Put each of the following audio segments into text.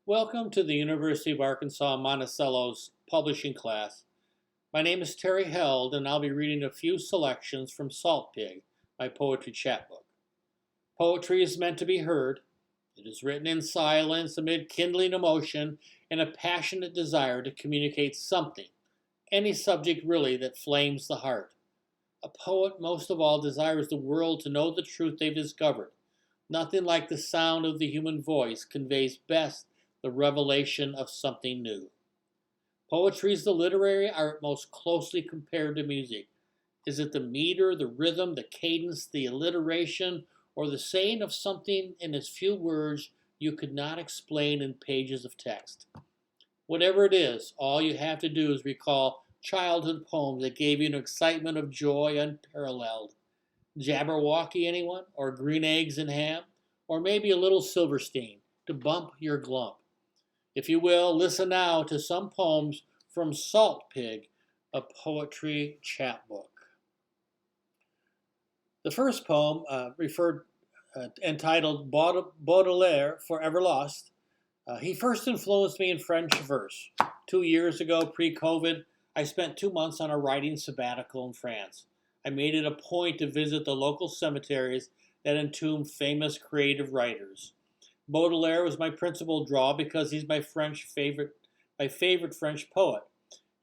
Welcome to the University of Arkansas Monticello's publishing class. My name is Terry Held, and I'll be reading a few selections from Salt Pig, my poetry chapbook. Poetry is meant to be heard. It is written in silence amid kindling emotion and a passionate desire to communicate something, any subject really that flames the heart. A poet, most of all, desires the world to know the truth they've discovered. Nothing like the sound of the human voice conveys best the revelation of something new. Poetry is the literary art most closely compared to music. Is it the meter, the rhythm, the cadence, the alliteration, or the saying of something in as few words you could not explain in pages of text? Whatever it is, all you have to do is recall childhood poems that gave you an excitement of joy unparalleled. Jabberwocky, anyone? Or green eggs and ham? Or maybe a little Silverstein to bump your glump. If you will, listen now to some poems from Salt Pig, a poetry chapbook. The first poem, entitled Baudelaire, Forever Lost. He first influenced me in French verse. 2 years ago, pre-COVID, I spent 2 months on a writing sabbatical in France. I made it a point to visit the local cemeteries that entomb famous creative writers. Baudelaire was my principal draw because he's my favorite French poet.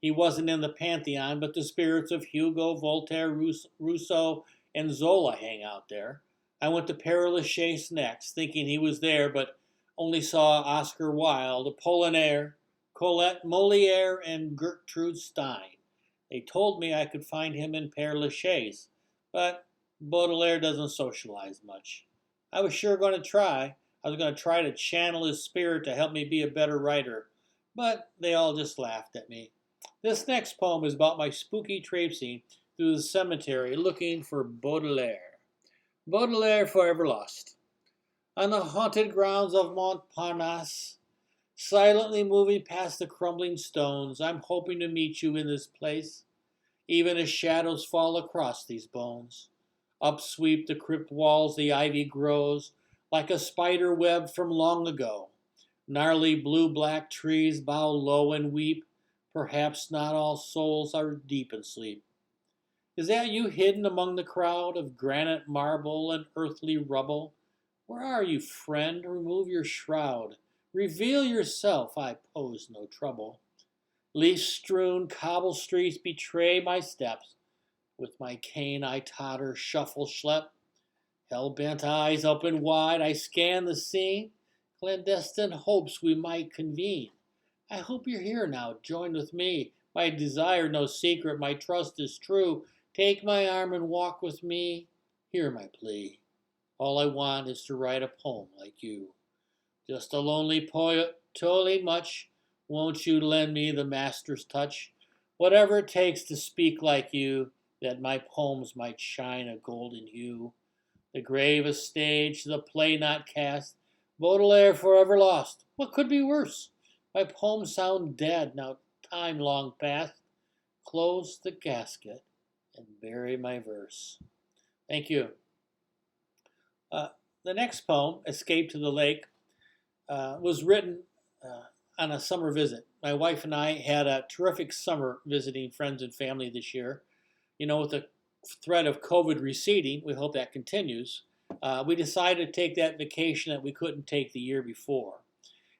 He wasn't in the pantheon, but the spirits of Hugo, Voltaire, Rousseau, and Zola hang out there. I went to Père Lachaise next, thinking he was there, but only saw Oscar Wilde, Apollinaire, Colette, Molière, and Gertrude Stein. They told me I could find him in Père Lachaise, but Baudelaire doesn't socialize much. I was sure going to try. I was going to try to channel his spirit to help me be a better writer, but they all just laughed at me. This next poem is about my spooky traipsing through the cemetery looking for Baudelaire. Baudelaire Forever Lost. On the haunted grounds of Montparnasse, silently moving past the crumbling stones, I'm hoping to meet you in this place, even as shadows fall across these bones. Upsweep the crypt walls, the ivy grows, like a spider web from long ago. Gnarly blue-black trees bow low and weep. Perhaps not all souls are deep in sleep. Is that you hidden among the crowd of granite, marble, and earthly rubble? Where are you, friend? Remove your shroud. Reveal yourself, I pose no trouble. Leaf-strewn cobble streets betray my steps. With my cane I totter, shuffle, schlep. Hell-bent eyes open wide, I scan the scene. Clandestine hopes we might convene. I hope you're here now, join with me. My desire no secret, my trust is true. Take my arm and walk with me. Hear my plea. All I want is to write a poem like you. Just a lonely poet, totally much. Won't you lend me the master's touch? Whatever it takes to speak like you, that my poems might shine a golden hue. The grave a stage, the play not cast. Baudelaire forever lost. What could be worse? My poems sound dead, now time long past. Close the casket and bury my verse. Thank you. The next poem, Escape to the Lake, was written on a summer visit. My wife and I had a terrific summer visiting friends and family this year. You know, with the threat of COVID receding, we hope that continues, we decided to take that vacation that we couldn't take the year before.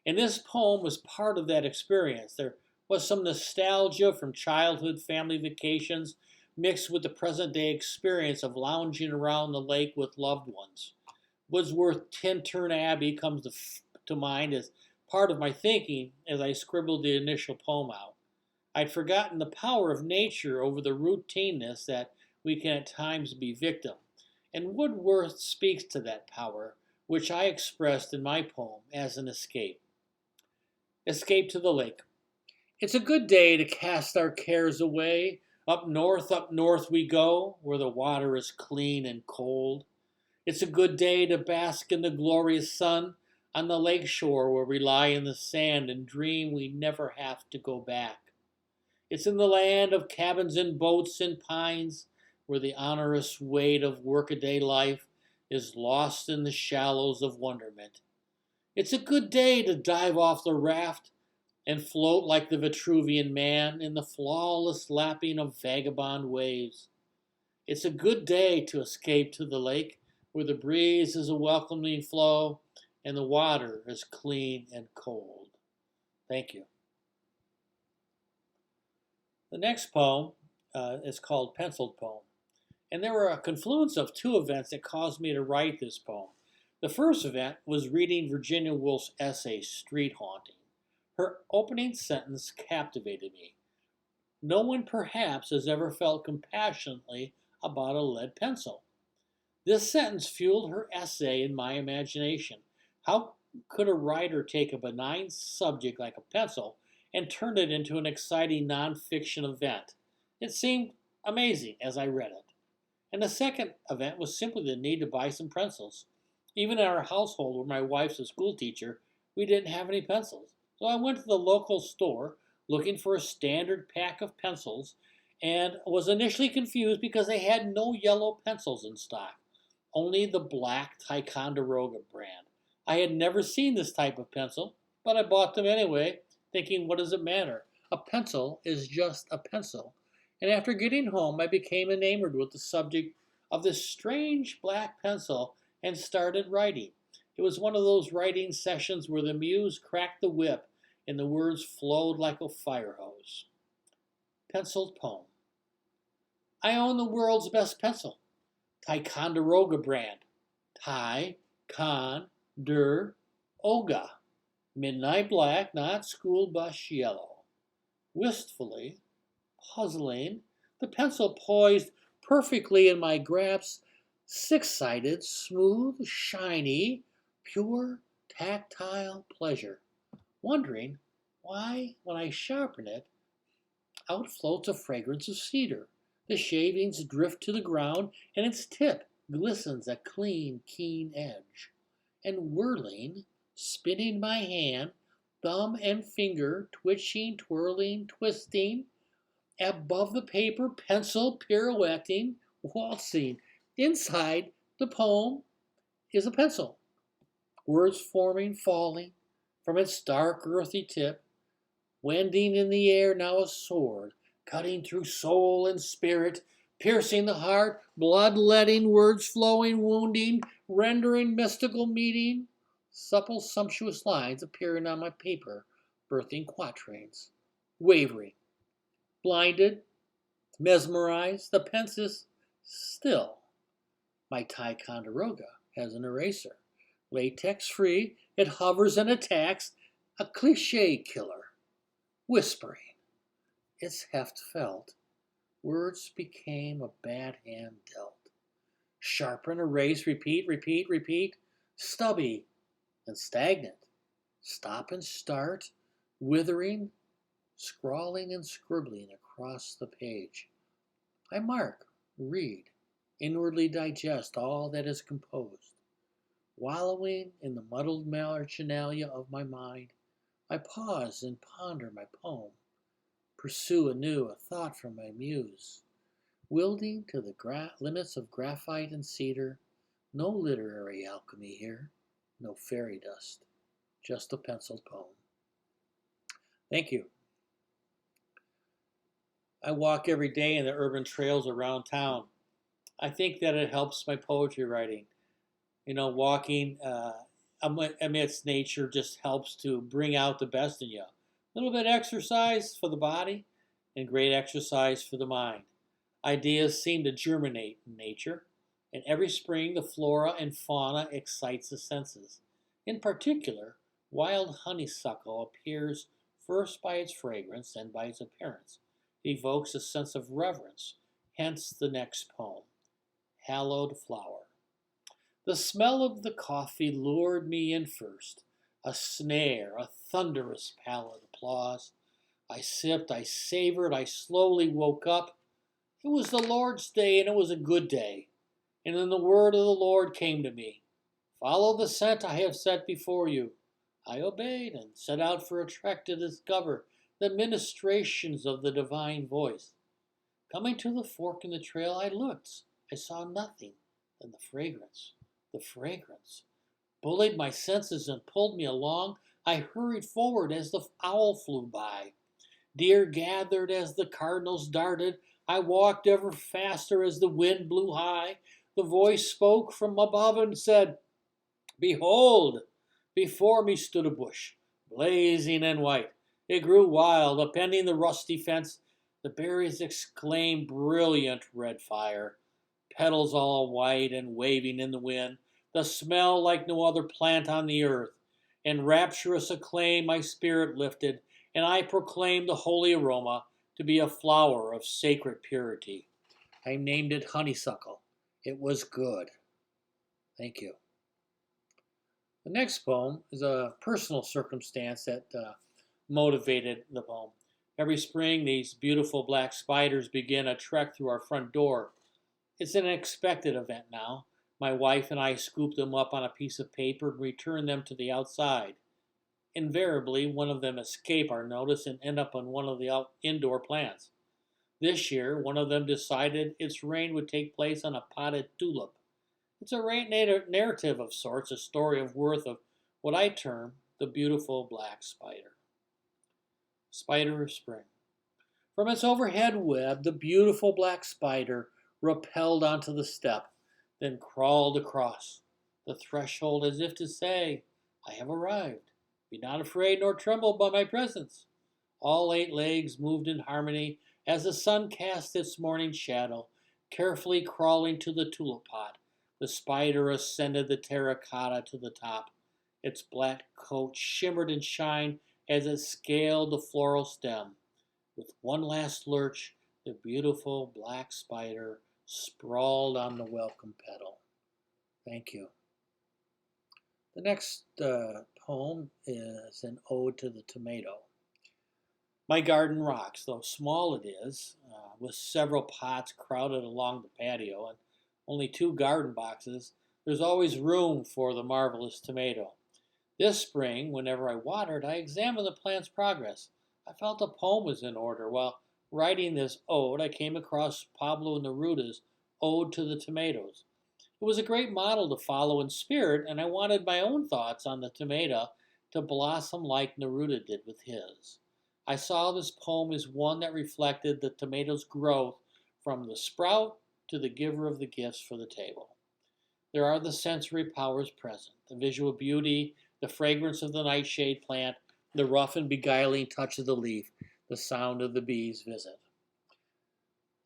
And this poem was part of that experience. There was some nostalgia from childhood family vacations mixed with the present day experience of lounging around the lake with loved ones. Wordsworth's Tintern Abbey comes to mind as part of my thinking as I scribbled the initial poem out. I'd forgotten the power of nature over the routineness that we can at times be victim. And Wordsworth speaks to that power, which I expressed in my poem as an escape. Escape to the lake. It's a good day to cast our cares away. Up north we go, where the water is clean and cold. It's a good day to bask in the glorious sun on the lake shore where we lie in the sand and dream we never have to go back. It's in the land of cabins and boats and pines where the onerous weight of workaday life is lost in the shallows of wonderment. It's a good day to dive off the raft and float like the Vitruvian man in the flawless lapping of vagabond waves. It's a good day to escape to the lake where the breeze is a welcoming flow and the water is clean and cold. Thank you. The next poem is called Penciled Poem. And there were a confluence of two events that caused me to write this poem. The first event was reading Virginia Woolf's essay, Street Haunting. Her opening sentence captivated me. No one perhaps has ever felt compassionately about a lead pencil. This sentence fueled her essay in my imagination. How could a writer take a benign subject like a pencil and turn it into an exciting nonfiction event? It seemed amazing as I read it. And the second event was simply the need to buy some pencils. Even in our household, where my wife's a school teacher, we didn't have any pencils. So I went to the local store looking for a standard pack of pencils and was initially confused because they had no yellow pencils in stock, only the black Ticonderoga brand. I had never seen this type of pencil, but I bought them anyway, thinking, what does it matter? A pencil is just a pencil. And after getting home, I became enamored with the subject of this strange black pencil and started writing. It was one of those writing sessions where the muse cracked the whip and the words flowed like a fire hose. Penciled Poem. I own the world's best pencil, Ticonderoga brand. Ti-con-der-oga. Midnight black, not school bus yellow. Wistfully, puzzling, the pencil poised perfectly in my grasp, six-sided, smooth, shiny, pure, tactile pleasure. Wondering why, when I sharpen it, out floats a fragrance of cedar. The shavings drift to the ground, and its tip glistens a clean, keen edge. And whirling, spinning my hand, thumb and finger twitching, twirling, twisting, above the paper, pencil pirouetting, waltzing. Inside the poem is a pencil. Words forming, falling from its dark, earthy tip, wending in the air now a sword, cutting through soul and spirit, piercing the heart, blood-letting, words flowing, wounding, rendering mystical meaning. Supple, sumptuous lines appearing on my paper, birthing quatrains. Wavering, blinded, mesmerized, the pensive still. My Ticonderoga has an eraser. Latex-free, it hovers and attacks, a cliché killer. Whispering, its heft felt, words became a bad hand dealt. Sharpen, erase, repeat, repeat, repeat, stubby and stagnant. Stop and start, withering, scrawling and scribbling across the page. I mark, read, inwardly digest all that is composed. Wallowing in the muddled marginalia of my mind, I pause and ponder my poem, pursue anew a thought from my muse. Wielding to the limits of graphite and cedar, no literary alchemy here, no fairy dust, just a penciled poem. Thank you. I walk every day in the urban trails around town. I think that it helps my poetry writing. Walking amidst nature just helps to bring out the best in you. A little bit of exercise for the body and great exercise for the mind. Ideas seem to germinate in nature, and every spring the flora and fauna excites the senses. In particular, wild honeysuckle appears first by its fragrance and by its appearance. It evokes a sense of reverence, hence the next poem, Hallowed Flower. The smell of the coffee lured me in first, a snare, a thunderous pallid applause. I sipped, I savored, I slowly woke up. It was the Lord's day, and it was a good day. And then the word of the Lord came to me. Follow the scent I have set before you. I obeyed and set out for a trek to discover the ministrations of the divine voice. Coming to the fork in the trail, I looked. I saw nothing than the fragrance, bullied my senses and pulled me along. I hurried forward as the owl flew by. Deer gathered as the cardinals darted. I walked ever faster as the wind blew high. The voice spoke from above and said, "Behold, before me stood a bush, blazing and white. It grew wild, upending the rusty fence. The berries exclaimed, brilliant red fire, petals all white and waving in the wind, the smell like no other plant on the earth. In rapturous acclaim my spirit lifted, and I proclaimed the holy aroma to be a flower of sacred purity. I named it honeysuckle. It was good." Thank you. The next poem is a personal circumstance that motivated the poem. Every spring, these beautiful black spiders begin a trek through our front door. It's an expected event now. My wife and I scoop them up on a piece of paper and return them to the outside. Invariably, one of them escape our notice and end up on one of the indoor plants. This year, one of them decided its reign would take place on a potted tulip. It's a narrative of sorts, a story of worth of what I term the beautiful black spider. Spider of Spring. From its overhead web, the beautiful black spider rappelled onto the step, then crawled across the threshold as if to say, "I have arrived. Be not afraid nor tremble by my presence." All 8 legs moved in harmony as the sun cast its morning shadow, carefully crawling to the tulip pot. The spider ascended the terracotta to the top. Its black coat shimmered and shined as it scaled the floral stem. With one last lurch, the beautiful black spider sprawled on the welcome petal. Thank you. The next poem is an ode to the tomato. My garden rocks, though small it is, with several pots crowded along the patio and only 2 garden boxes. There's always room for the marvelous tomato. This spring, whenever I watered, I examined the plant's progress. I felt a poem was in order. While writing this ode, I came across Pablo Neruda's Ode to the Tomatoes. It was a great model to follow in spirit, and I wanted my own thoughts on the tomato to blossom like Neruda did with his. I saw this poem as one that reflected the tomato's growth from the sprout to the giver of the gifts for the table. There are the sensory powers present, the visual beauty, the fragrance of the nightshade plant, the rough and beguiling touch of the leaf, the sound of the bee's visit.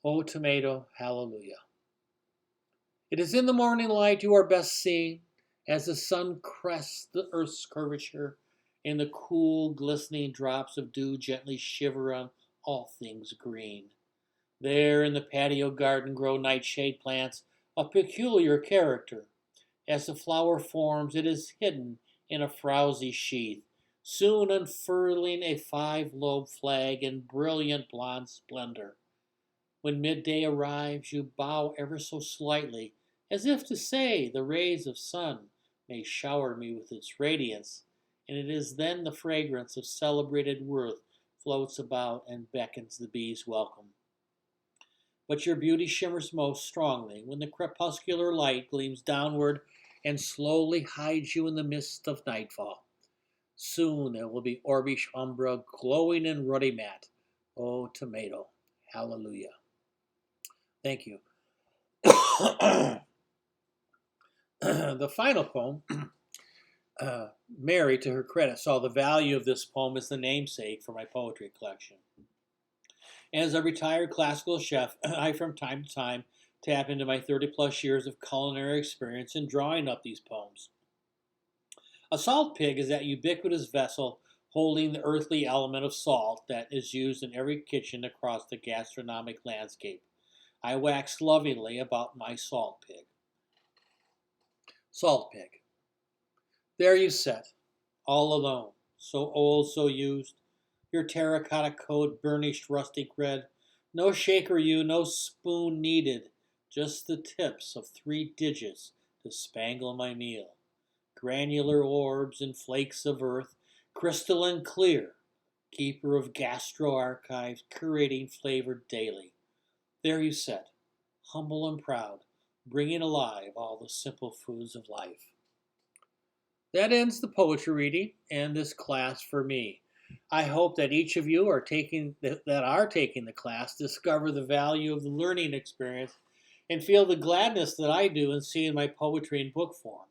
O tomato, hallelujah. It is in the morning light you are best seen, as the sun crests the earth's curvature, and the cool, glistening drops of dew gently shiver on all things green. There in the patio garden grow nightshade plants of peculiar character. As the flower forms, it is hidden in a frowsy sheath, soon unfurling a 5-lobed flag in brilliant blonde splendor. When midday arrives, you bow ever so slightly, as if to say the rays of sun may shower me with its radiance, and it is then the fragrance of celebrated worth floats about and beckons the bees welcome. But your beauty shimmers most strongly when the crepuscular light gleams downward and slowly hides you in the mist of nightfall. Soon it will be orbish umbra, glowing and ruddy matte. O tomato, hallelujah. Thank you. The final poem, Mary, to her credit, saw the value of this poem as the namesake for my poetry collection. As a retired classical chef, I from time to time tap into my 30-plus years of culinary experience in drawing up these poems. A salt pig is that ubiquitous vessel holding the earthly element of salt that is used in every kitchen across the gastronomic landscape. I wax lovingly about my salt pig. Salt pig. There you sit, all alone, so old, so used, your terracotta coat burnished rustic red, no shaker you, no spoon needed, just the tips of 3 digits to spangle my meal. Granular orbs and flakes of earth, crystalline clear, keeper of gastro archives, curating flavor daily. There you sit, humble and proud, bringing alive all the simple foods of life. That ends the poetry reading and this class for me. I hope that each of you are taking the class discover the value of the learning experience and feel the gladness that I do in seeing my poetry in book form.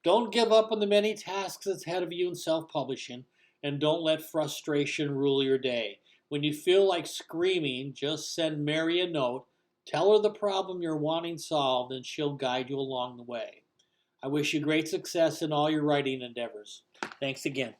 Don't give up on the many tasks that's ahead of you in self-publishing, and don't let frustration rule your day. When you feel like screaming, just send Mary a note, tell her the problem you're wanting solved, and she'll guide you along the way. I wish you great success in all your writing endeavors. Thanks again.